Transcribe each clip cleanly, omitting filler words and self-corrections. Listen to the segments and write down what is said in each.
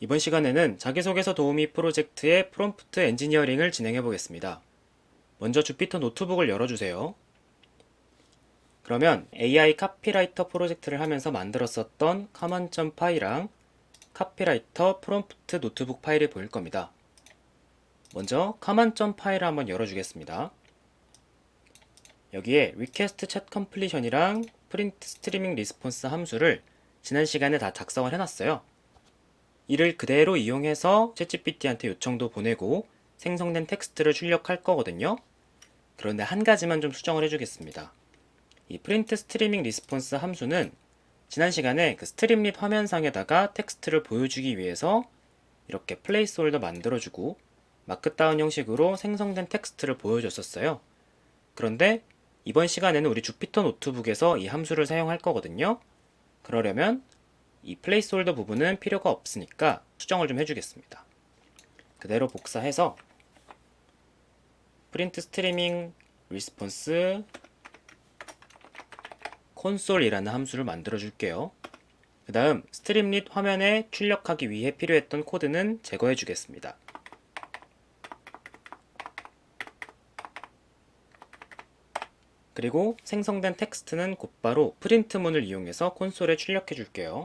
이번 시간에는 자기소개서 도우미 프로젝트의 프롬프트 엔지니어링을 진행해 보겠습니다. 먼저 주피터 노트북을 열어주세요. 그러면 AI 카피라이터 프로젝트를 하면서 만들었었던 common.py랑 카피라이터 프롬프트 노트북 파일이 보일 겁니다. 먼저 common.py를 한번 열어주겠습니다. 여기에 request chat completion이랑 print streaming response 함수를 지난 시간에 다 작성을 해놨어요. 이를 그대로 이용해서 챗GPT한테 요청도 보내고 생성된 텍스트를 출력할 거거든요. 그런데 한 가지만 좀 수정을 해주겠습니다. 이 프린트 스트리밍 리스폰스 함수는 지난 시간에 그 스트림립 화면상에다가 텍스트를 보여주기 위해서 이렇게 플레이스 홀더 만들어주고 마크다운 형식으로 생성된 텍스트를 보여줬었어요. 그런데 이번 시간에는 우리 주피터 노트북에서 이 함수를 사용할 거거든요. 그러려면 이 플레이스홀더 부분은 필요가 없으니까 수정을 좀 해주겠습니다. 그대로 복사해서 프린트 스트리밍 리스폰스 콘솔이라는 함수를 만들어 줄게요. 그 다음 스트림릿 화면에 출력하기 위해 필요했던 코드는 제거해 주겠습니다. 그리고 생성된 텍스트는 곧바로 프린트문을 이용해서 콘솔에 출력해 줄게요.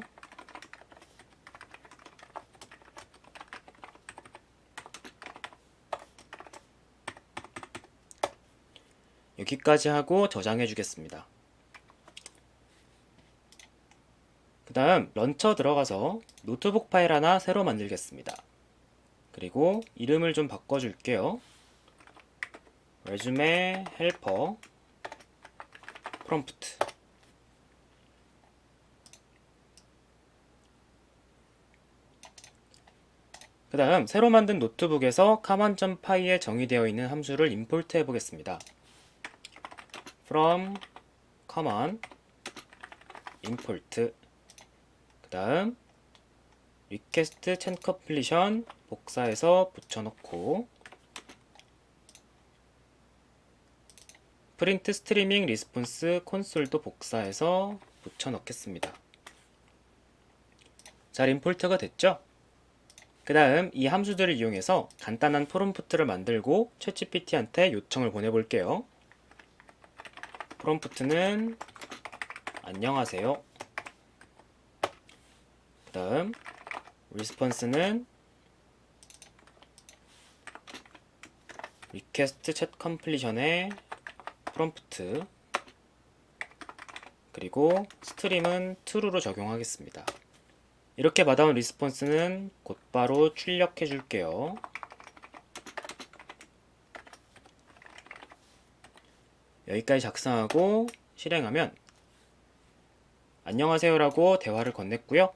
여기까지 하고 저장해 주겠습니다. 그 다음 런처 들어가서 노트북 파일 하나 새로 만들겠습니다. 그리고 이름을 좀 바꿔줄게요. resume helper prompt. 그 다음 새로 만든 노트북에서 common.py에 정의되어 있는 함수를 임포트 해보겠습니다. from common import. 그 다음 request chain completion 복사해서 붙여넣고 print streaming response console도 복사해서 붙여넣겠습니다. 잘 임포트가 됐죠? 그 다음 이 함수들을 이용해서 간단한 프롬프트를 만들고 챗GPT한테 요청을 보내볼게요. 프롬프트는 안녕하세요. 그 다음 리스폰스는 리퀘스트 챗 컴플리션의 프롬프트, 그리고 스트림은 true로 적용하겠습니다. 이렇게 받아온 리스폰스는 곧바로 출력해 줄게요. 여기까지 작성하고 실행하면 안녕하세요 라고 대화를 건넸고요.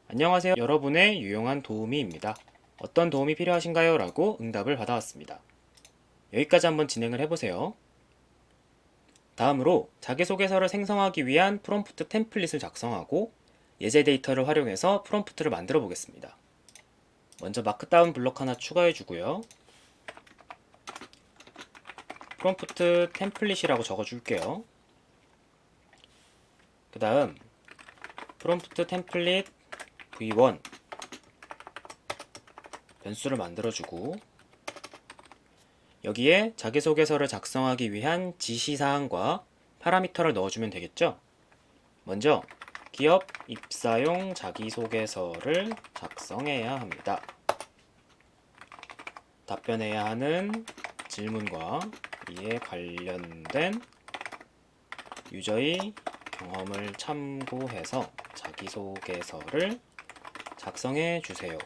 안녕하세요, 여러분의 유용한 도우미입니다. 어떤 도움이 필요하신가요? 라고 응답을 받아왔습니다. 여기까지 한번 진행을 해보세요. 다음으로 자기소개서를 생성하기 위한 프롬프트 템플릿을 작성하고 예제 데이터를 활용해서 프롬프트를 만들어 보겠습니다. 먼저 마크다운 블록 하나 추가해 주고요. 프롬프트 템플릿이라고 적어줄게요. 그 다음 프롬프트 템플릿 v1 변수를 만들어주고 여기에 자기소개서를 작성하기 위한 지시사항과 파라미터를 넣어주면 되겠죠. 먼저 기업 입사용 자기소개서를 작성해야 합니다. 답변해야 하는 질문과 이에 관련된 유저의 경험을 참고해서 자기소개서를 작성해 주세요.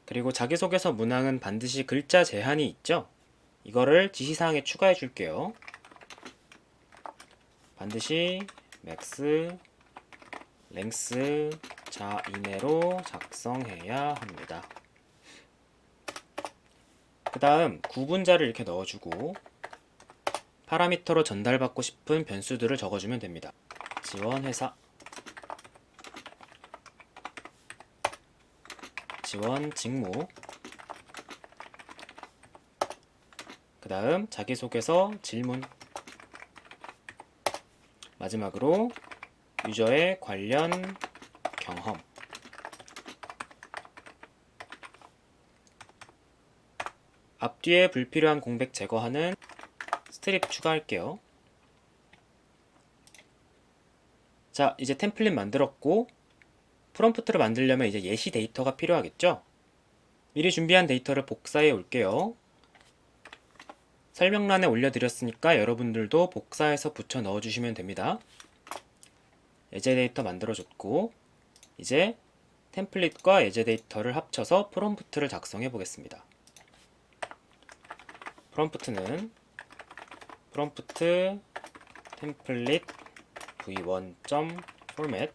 그리고 자기소개서 문항은 반드시 글자 제한이 있죠? 이거를 지시사항에 추가해 줄게요. 반드시 맥스 랭스 자 이내로 작성해야 합니다. 그 다음 구분자를 이렇게 넣어주고 파라미터로 전달받고 싶은 변수들을 적어주면 됩니다. 지원회사, 지원 직무, 그 다음 자기소개서 질문, 마지막으로 유저의 관련 경험. 앞뒤에 불필요한 공백 제거하는 스트립 추가할게요. 자, 이제 템플릿 만들었고 프롬프트를 만들려면 이제 예시 데이터가 필요하겠죠? 미리 준비한 데이터를 복사해 올게요. 설명란에 올려드렸으니까 여러분들도 복사해서 붙여 넣어주시면 됩니다. 예제 데이터 만들어줬고 이제 템플릿과 예제 데이터를 합쳐서 프롬프트를 작성해 보겠습니다. 프롬프트는 프롬프트 템플릿 v1.format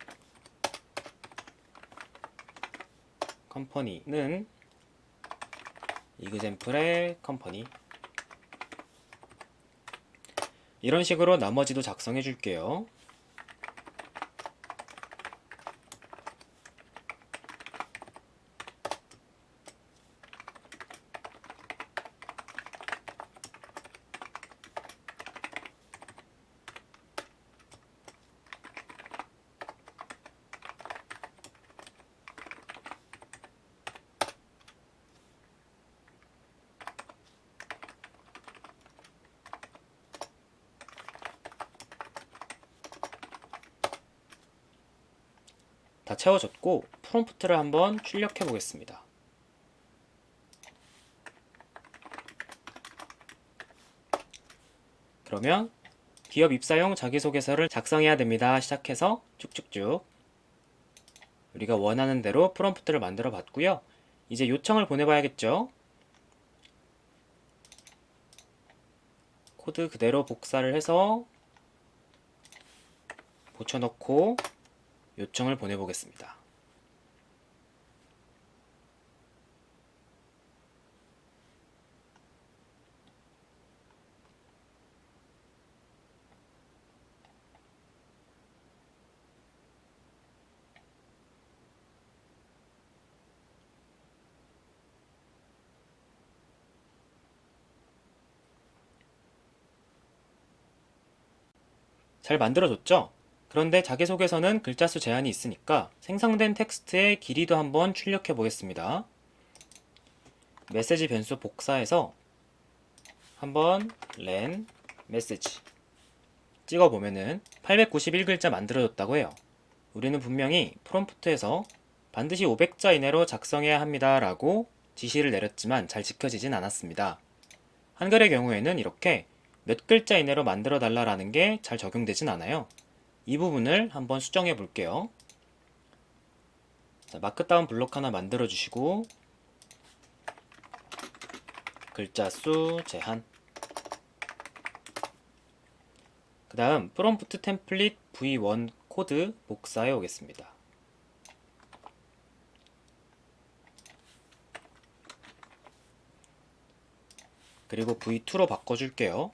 컴퍼니는 example의 컴퍼니 이런 식으로 나머지도 작성해 줄게요. 다 채워졌고 프롬프트를 한번 출력해 보겠습니다. 그러면 기업 입사용 자기소개서를 작성해야 됩니다. 시작해서 쭉쭉쭉 우리가 원하는 대로 프롬프트를 만들어 봤고요. 이제 요청을 보내봐야겠죠. 코드 그대로 복사를 해서 붙여넣고 요청을 보내보겠습니다. 잘 만들어줬죠? 그런데 자기소개서는 글자 수 제한이 있으니까 생성된 텍스트의 길이도 한번 출력해 보겠습니다. 메시지 변수 복사해서 한번 len 메시지 찍어보면은 891글자 만들어졌다고 해요. 우리는 분명히 프롬프트에서 반드시 500자 이내로 작성해야 합니다 라고 지시를 내렸지만 잘 지켜지진 않았습니다. 한글의 경우에는 이렇게 몇 글자 이내로 만들어 달라라는 게 잘 적용되진 않아요. 이 부분을 한번 수정해 볼게요. 자, 마크다운 블록 하나 만들어 주시고 글자 수 제한 그 다음 프롬프트 템플릿 v1 코드 복사해 오겠습니다. 그리고 v2로 바꿔줄게요.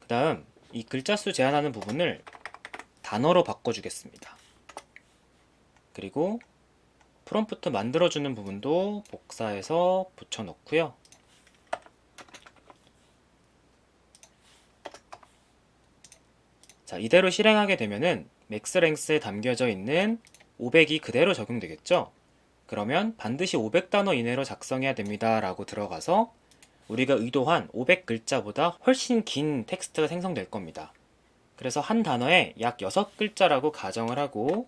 그 다음 이 글자 수 제한하는 부분을 단어로 바꿔주겠습니다. 그리고 프롬프트 만들어주는 부분도 복사해서 붙여넣고요. 자, 이대로 실행하게 되면은 맥스랭스에 담겨져 있는 500이 그대로 적용되겠죠? 그러면 반드시 500단어 이내로 작성해야 됩니다 라고 들어가서 우리가 의도한 500글자보다 훨씬 긴 텍스트가 생성될 겁니다. 그래서 한 단어에 약 6글자라고 가정을 하고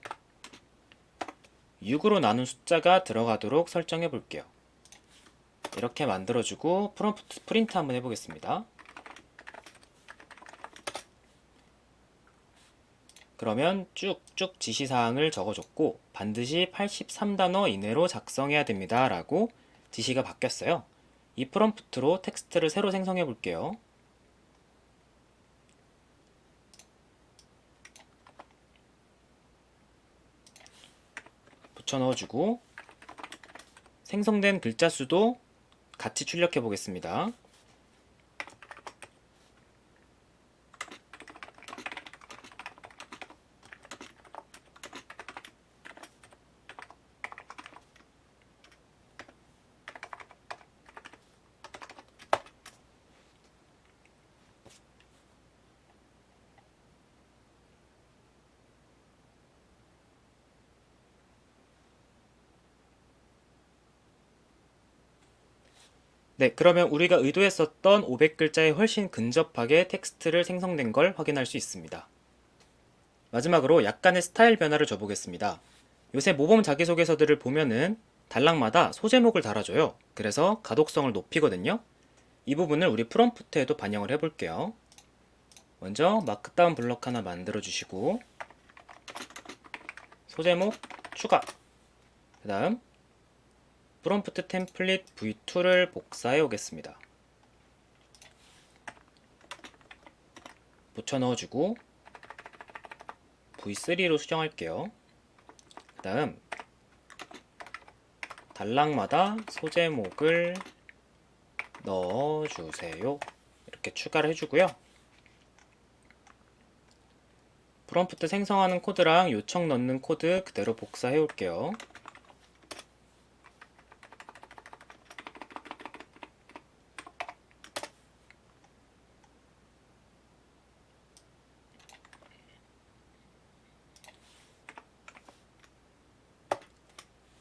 6으로 나눈 숫자가 들어가도록 설정해 볼게요. 이렇게 만들어주고 프롬프트 프린트 한번 해보겠습니다. 그러면 쭉쭉 지시사항을 적어줬고 반드시 83단어 이내로 작성해야 됩니다 라고 지시가 바뀌었어요. 이 프롬프트로 텍스트를 새로 생성해 볼게요. 붙여 넣어주고 생성된 글자 수도 같이 출력해 보겠습니다. 네, 그러면 우리가 의도했었던 500글자에 훨씬 근접하게 텍스트를 생성된 걸 확인할 수 있습니다. 마지막으로 약간의 스타일 변화를 줘보겠습니다. 요새 모범 자기소개서들을 보면은 단락마다 소제목을 달아줘요. 그래서 가독성을 높이거든요. 이 부분을 우리 프롬프트에도 반영을 해볼게요. 먼저 마크다운 블럭 하나 만들어 주시고 소제목 추가, 그 다음 프롬프트 템플릿 v2를 복사해 오겠습니다. 붙여 넣어주고 v3로 수정할게요. 그 다음 단락마다 소제목을 넣어주세요. 이렇게 추가를 해주고요. 프롬프트 생성하는 코드랑 요청 넣는 코드 그대로 복사해 올게요.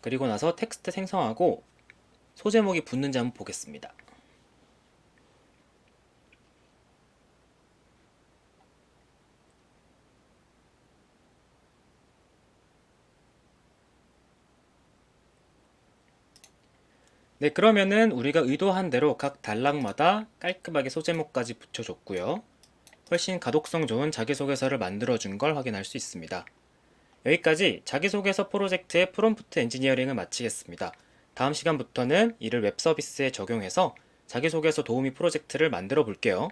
그리고 나서 텍스트 생성하고 소제목이 붙는지 한번 보겠습니다. 네, 그러면은 우리가 의도한 대로 각 단락마다 깔끔하게 소제목까지 붙여줬고요. 훨씬 가독성 좋은 자기소개서를 만들어준 걸 확인할 수 있습니다. 여기까지 자기소개서 프로젝트의 프롬프트 엔지니어링을 마치겠습니다. 다음 시간부터는 이를 웹 서비스에 적용해서 자기소개서 도우미 프로젝트를 만들어 볼게요.